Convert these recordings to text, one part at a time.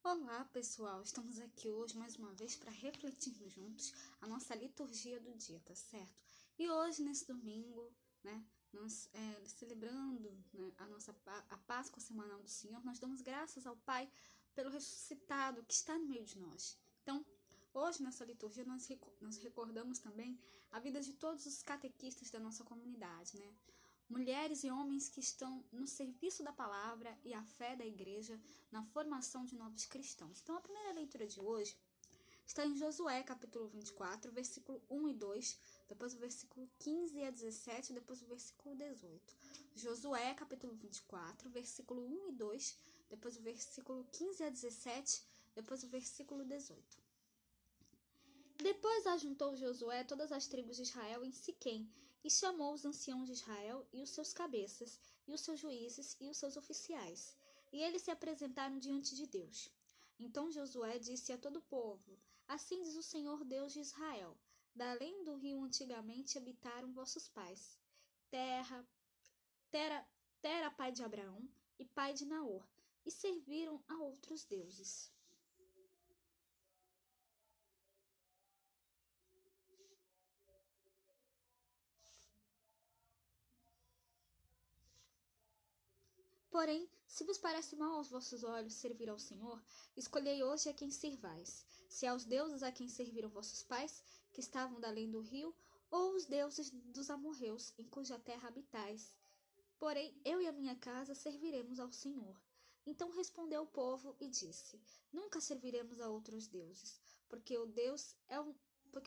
Olá, pessoal! Estamos aqui hoje mais uma vez para refletirmos juntos a nossa liturgia do dia, tá certo? E hoje, nesse domingo, nós celebrando, a Páscoa semanal do Senhor, nós damos graças ao Pai pelo ressuscitado que está no meio de nós. Então, hoje nessa liturgia nós recordamos também a vida de todos os catequistas da nossa comunidade, mulheres e homens que estão no serviço da palavra e a fé da igreja na formação de novos cristãos. Então, a primeira leitura de hoje está em Josué, capítulo 24, versículo 1 e 2, depois o versículo 15 a 17, depois o versículo 18. Josué, capítulo 24, versículo 1 e 2, depois o versículo 15 a 17, depois o versículo 18. Depois ajuntou Josué todas as tribos de Israel em Siquém, e chamou os anciãos de Israel e os seus cabeças, e os seus juízes e os seus oficiais. E eles se apresentaram diante de Deus. Então Josué disse a todo o povo: Assim diz o Senhor Deus de Israel: Da além do rio antigamente habitaram vossos pais. Tera, pai de Abraão e pai de Naor, e serviram a outros deuses. Porém, se vos parece mal aos vossos olhos servir ao Senhor, escolhei hoje a quem servais, se aos deuses a quem serviram vossos pais, que estavam da além do rio, ou os deuses dos amorreus, em cuja terra habitais. Porém, eu e a minha casa serviremos ao Senhor. Então respondeu o povo e disse: Nunca serviremos a outros deuses, porque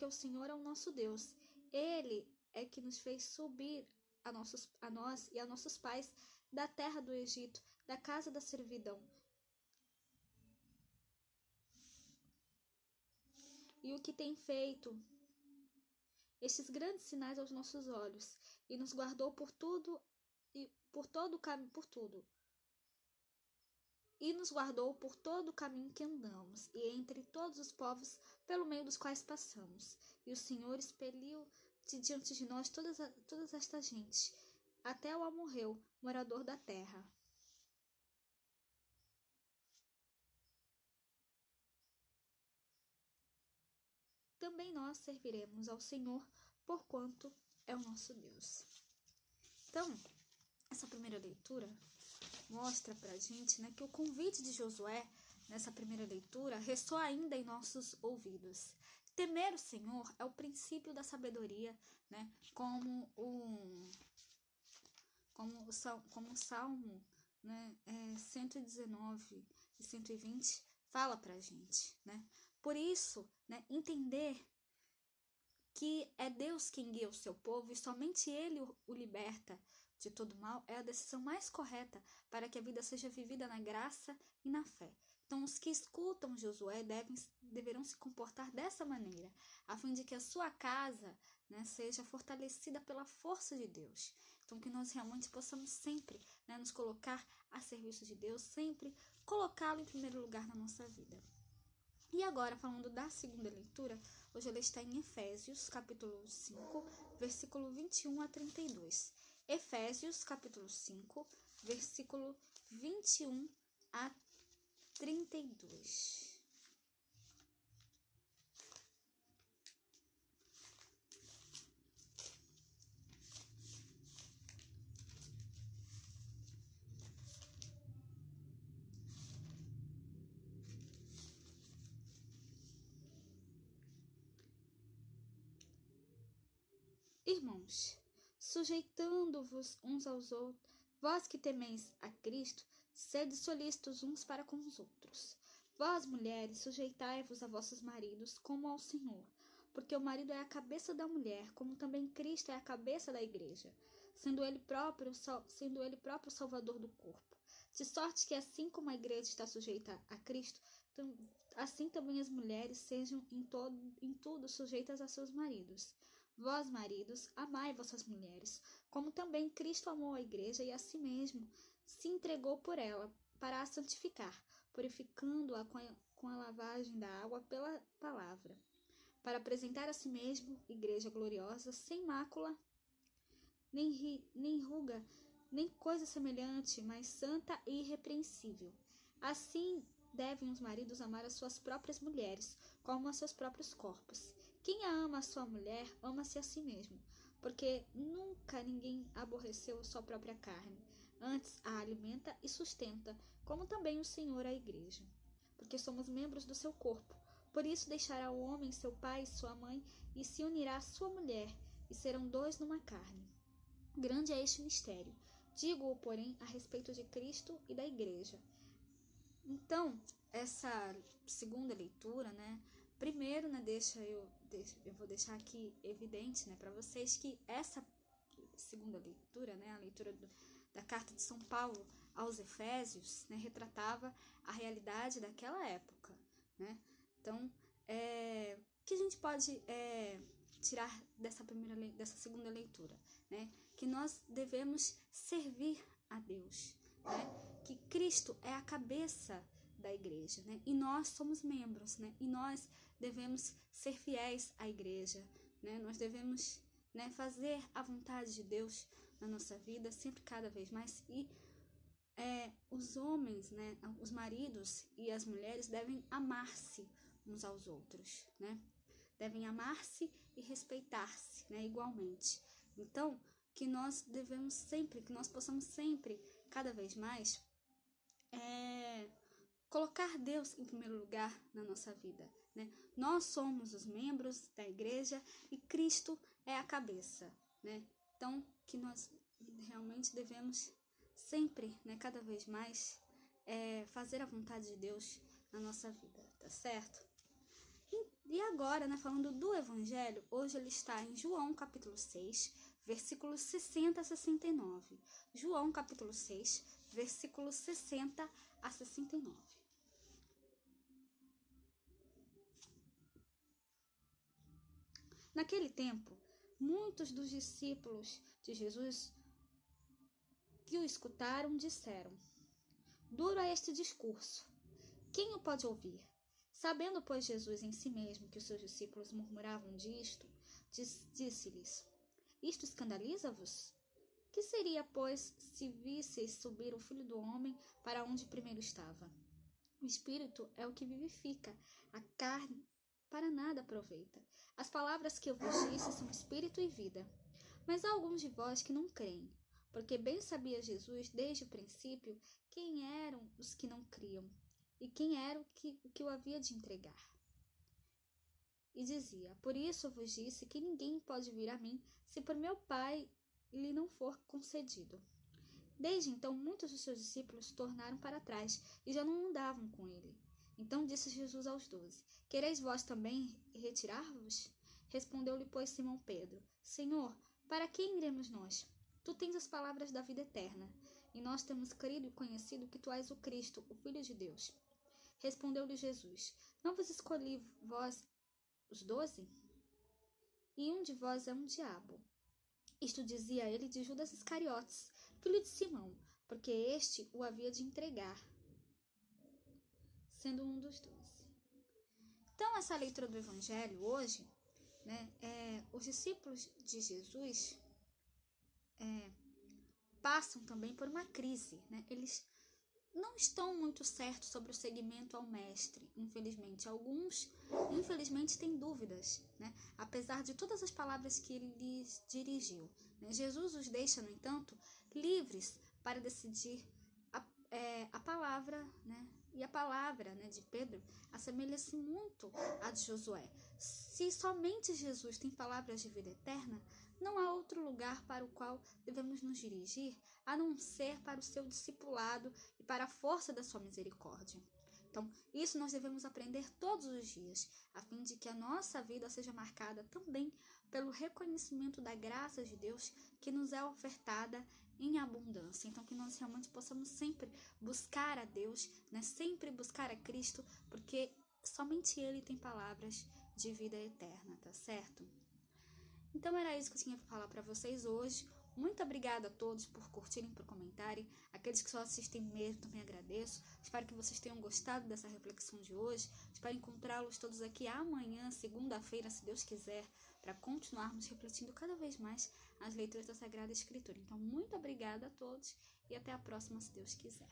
o Senhor é o nosso Deus. Ele é que nos fez subir a nós e a nossos pais da terra do Egito, da casa da servidão. E o que tem feito estes grandes sinais aos nossos olhos, e nos guardou por tudo e nos guardou por todo o caminho que andamos, e entre todos os povos pelo meio dos quais passamos. E o Senhor expeliu de diante de nós toda esta gente, até o amorreu, morador da terra. Também nós serviremos ao Senhor, porquanto é o nosso Deus. Então, essa primeira leitura mostra pra gente que o convite de Josué, nessa primeira leitura, ressoa ainda em nossos ouvidos. Temer o Senhor é o princípio da sabedoria, como o Salmo 119 e 120 fala pra gente, Por isso, entender que é Deus quem guia o seu povo e somente Ele o liberta de todo mal é a decisão mais correta para que a vida seja vivida na graça e na fé. Então, os que escutam Josué deverão se comportar dessa maneira, a fim de que a sua casa seja fortalecida pela força de Deus. Então, que nós realmente possamos sempre nos colocar a serviço de Deus, sempre colocá-lo em primeiro lugar na nossa vida. E agora, falando da segunda leitura, hoje ela está em Efésios, capítulo 5, versículo 21 a 32. Efésios, capítulo 5, versículo 21 a 32. Irmãos, sujeitando-vos uns aos outros, vós que temeis a Cristo, sede solícitos uns para com os outros. Vós, mulheres, sujeitai-vos a vossos maridos como ao Senhor, porque o marido é a cabeça da mulher, como também Cristo é a cabeça da igreja, sendo ele próprio o Salvador do corpo. De sorte que assim como a igreja está sujeita a Cristo, assim também as mulheres sejam em tudo sujeitas a seus maridos. Vós, maridos, amai vossas mulheres, como também Cristo amou a igreja e a si mesmo se entregou por ela, para a santificar, purificando-a com a lavagem da água pela palavra, para apresentar a si mesmo igreja gloriosa, sem mácula, nem ruga, nem coisa semelhante, mas santa e irrepreensível. Assim, devem os maridos amar as suas próprias mulheres, como a seus próprios corpos. Quem ama a sua mulher, ama-se a si mesmo, porque nunca ninguém aborreceu sua própria carne. Antes a alimenta e sustenta, como também o Senhor a igreja, porque somos membros do seu corpo. Por isso deixará o homem seu pai e sua mãe, e se unirá à sua mulher, e serão dois numa carne. Grande é este mistério. Digo-o, porém, a respeito de Cristo e da igreja. Então, essa segunda leitura, primeiro, eu vou deixar aqui evidente, para vocês que essa segunda leitura, a leitura da carta de São Paulo aos Efésios, retratava a realidade daquela época, Então, o que a gente pode tirar dessa segunda leitura, Que nós devemos servir a Deus, Que Cristo é a cabeça da igreja, E nós somos membros, E nós devemos ser fiéis à igreja, Nós devemos fazer a vontade de Deus na nossa vida, sempre cada vez mais. E os homens, os maridos e as mulheres devem amar-se uns aos outros, Devem amar-se e respeitar-se, igualmente. Então, que nós possamos sempre, cada vez mais, colocar Deus em primeiro lugar na nossa vida, Nós somos os membros da igreja e Cristo é a cabeça, Então, que nós realmente devemos sempre, cada vez mais, fazer a vontade de Deus na nossa vida, tá certo? E agora, falando do Evangelho, hoje ele está em João capítulo 6, versículos 60 a 69. João capítulo 6, versículos 60 a 69. Naquele tempo, muitos dos discípulos de Jesus que o escutaram disseram: Duro é este discurso. Quem o pode ouvir? Sabendo, pois, Jesus em si mesmo que os seus discípulos murmuravam disto, disse-lhes: Isto escandaliza-vos? Que seria, pois, se visseis subir o Filho do Homem para onde primeiro estava? O Espírito é o que vivifica, a carne para nada aproveita. As palavras que eu vos disse são Espírito e vida. Mas há alguns de vós que não creem, porque bem sabia Jesus desde o princípio quem eram os que não criam, e quem era o que o havia de entregar. E dizia: Por isso vos disse que ninguém pode vir a mim, se por meu Pai lhe não for concedido. Desde então, muitos dos seus discípulos tornaram para trás, e já não andavam com ele. Então disse Jesus aos 12: Quereis vós também retirar-vos? Respondeu-lhe, pois, Simão Pedro: Senhor, para quem iremos nós? Tu tens as palavras da vida eterna, e nós temos crido e conhecido que tu és o Cristo, o Filho de Deus. Respondeu-lhe Jesus: Não vos escolhi vós os 12? E um de vós é um diabo. Isto dizia ele de Judas Iscariotes, filho de Simão, porque este o havia de entregar, sendo um dos 12. Então, essa leitura do Evangelho hoje, os discípulos de Jesus passam também por uma crise, Eles não estão muito certos sobre o seguimento ao mestre, infelizmente. Alguns, infelizmente, têm dúvidas, apesar de todas as palavras que ele lhes dirigiu. Jesus os deixa, no entanto, livres para decidir a palavra, E a palavra de Pedro assemelha-se muito à de Josué. Se somente Jesus tem palavras de vida eterna, não há outro lugar para o qual devemos nos dirigir a não ser para o seu discipulado e para a força da sua misericórdia. Então, isso nós devemos aprender todos os dias, a fim de que a nossa vida seja marcada também pelo reconhecimento da graça de Deus que nos é ofertada em abundância. Então, que nós realmente possamos sempre buscar a Deus, sempre buscar a Cristo, porque somente Ele tem palavras de vida eterna, tá certo? Então, era isso que eu tinha para falar para vocês hoje. Muito obrigada a todos por curtirem, por comentarem. Aqueles que só assistem mesmo, também agradeço. Espero que vocês tenham gostado dessa reflexão de hoje. Espero encontrá-los todos aqui amanhã, segunda-feira, se Deus quiser, para continuarmos refletindo cada vez mais as leituras da Sagrada Escritura. Então, muito obrigada a todos e até a próxima, se Deus quiser.